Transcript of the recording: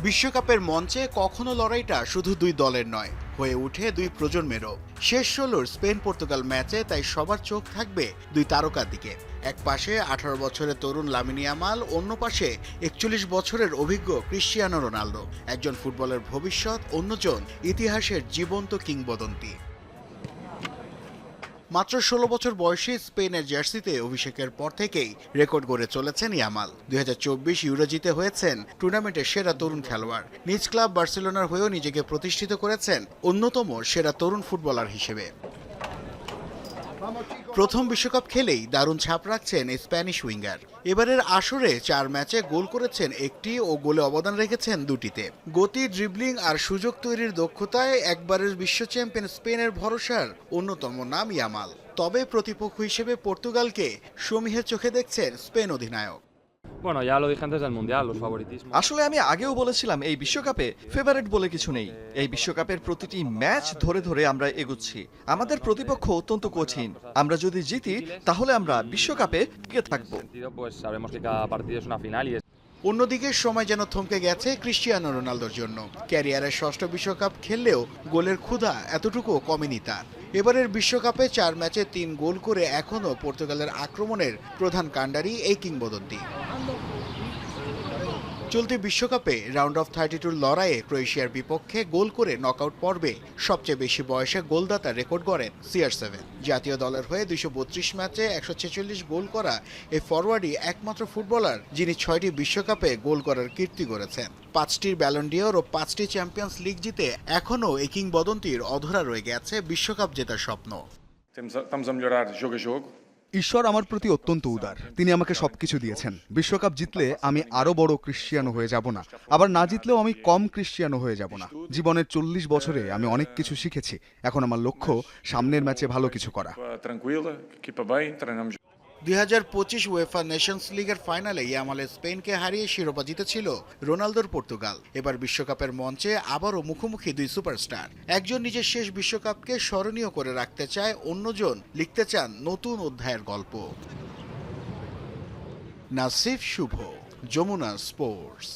বিশ্বকাপের মঞ্চে কখনো লড়াইটা শুধু দুই দলের নয়, হয়ে ওঠে দুই প্রজন্মেরও। শেষ ১৬র স্পেন পর্তুগাল ম্যাচে তাই সবার চোখ থাকবে দুই তারকার দিকে। এক পাশে ১৮ বছরের তরুণ লামিন ইয়ামাল, অন্য পাশে ৪১ বছরের অভিজ্ঞ ক্রিশ্চিয়ানো রোনালদো। একজন ফুটবলের ভবিষ্যৎ, অন্যজন ইতিহাসের জীবন্ত কিংবদন্তি। মাত্র ১৬ বছর বয়সী স্পেনের জার্সিতে অভিষেকের পর থেকেই রেকর্ড গড়ে চলেছেন ইয়ামাল। ২০২৪ ইউরো জিতে হয়েছেন টুর্নামেন্টের সেরা তরুণ খেলোয়াড়। নিজ ক্লাব বার্সেলোনার হয়েও নিজেকে প্রতিষ্ঠিত করেছেন অন্যতম সেরা তরুণ ফুটবলার হিসেবে। প্রথম বিশ্বকাপ খেলেই দারুণ ছাপ রাখছেন স্প্যানিশ উইঙ্গার। এবারের আসরে ৪ ম্যাচে গোল করেছেন একটি ও গোলে অবদান রেখেছেন দুটিতে। গতি, ড্রিবলিং আর সুযোগ তৈরির দক্ষতায় একবারের বিশ্ব চ্যাম্পিয়ন স্পেনের ভরসার অন্যতম নাম ইয়ামাল। তবে প্রতিপক্ষ হিসেবে পর্তুগালকে সমীহের চোখে দেখছেন স্পেন অধিনায়ক। আসলে আমি আগেও বলেছিলাম, এই বিশ্বকাপে ফেভারিট বলে কিছু নেই। এই বিশ্বকাপের প্রতিটি ম্যাচ ধরে ধরে আমরা এগুচ্ছি। আমাদের প্রতিপক্ষ অত্যন্ত কঠিন। আমরা যদি জিতি তাহলে আমরা বিশ্বকাপে টিকে থাকব। অন্যদিকে সময় যেন থমকে গেছে ক্রিশ্চিয়ানো রোনালদোর জন্য। ক্যারিয়ারের ষষ্ঠ বিশ্বকাপ খেললেও গোলের ক্ষুধা এতটুকু কমেনি তার। এবারের বিশ্বকাপে ৪ ম্যাচে ৩ গোল করে এখনও পর্তুগালের আক্রমণের প্রধান কাণ্ডারি এই কিংবদন্তি। চলতি বিশ্বকাপে রাউন্ড অফ 32 লড়াইয়ে ক্রোয়েশিয়ার বিপক্ষে গোল করে নকআউট পর্বে সবচেয়ে বেশি বয়সে গোলদাতার রেকর্ড গড়েন CR7। জাতীয় দলের হয়ে ২৩২ ম্যাচে ১৪৬ গোল করা এই ফরওয়ার্ডই একমাত্র ফুটবলার যিনি ৬টি বিশ্বকাপে গোল করার কীর্তি গড়েছেন। ৫টির ব্যালন ডিওর ও ৫টি চ্যাম্পিয়ন্স লিগ জিতে এখনও এই কিংবদন্তির অধরা রয়ে গেছে বিশ্বকাপ জেতার স্বপ্ন। ঈশ্বর আমার প্রতি অত্যন্ত উদার। তিনি আমাকে সবকিছু দিয়েছেন। বিশ্বকাপ জিতলে আমি আরো বড় ক্রিশ্চিয়ানো হয়ে যাব না, আবার না জিতলেও আমি কম ক্রিশ্চিয়ানো হয়ে যাব না। জীবনের ৪০ বছরে আমি অনেক কিছু শিখেছি। এখন আমার লক্ষ্য সামনের ম্যাচে ভালো কিছু করা। ২০২৫ উয়েফা নেশনস লিগের ফাইনালে ইয়ামালের স্পেনকে হারিয়ে শিরোপা জিতেছিল রোনালদোর পর্তুগাল। এবার বিশ্বকাপের মঞ্চে আবারও মুখোমুখি দুই সুপারস্টার। একজন নিজের শেষ বিশ্বকাপকে স্মরণীয় করে রাখতে চায়, অন্যজন লিখতে চান নতুন অধ্যায়ের গল্প। নাসিফ শুভ, যমুনা স্পোর্টস।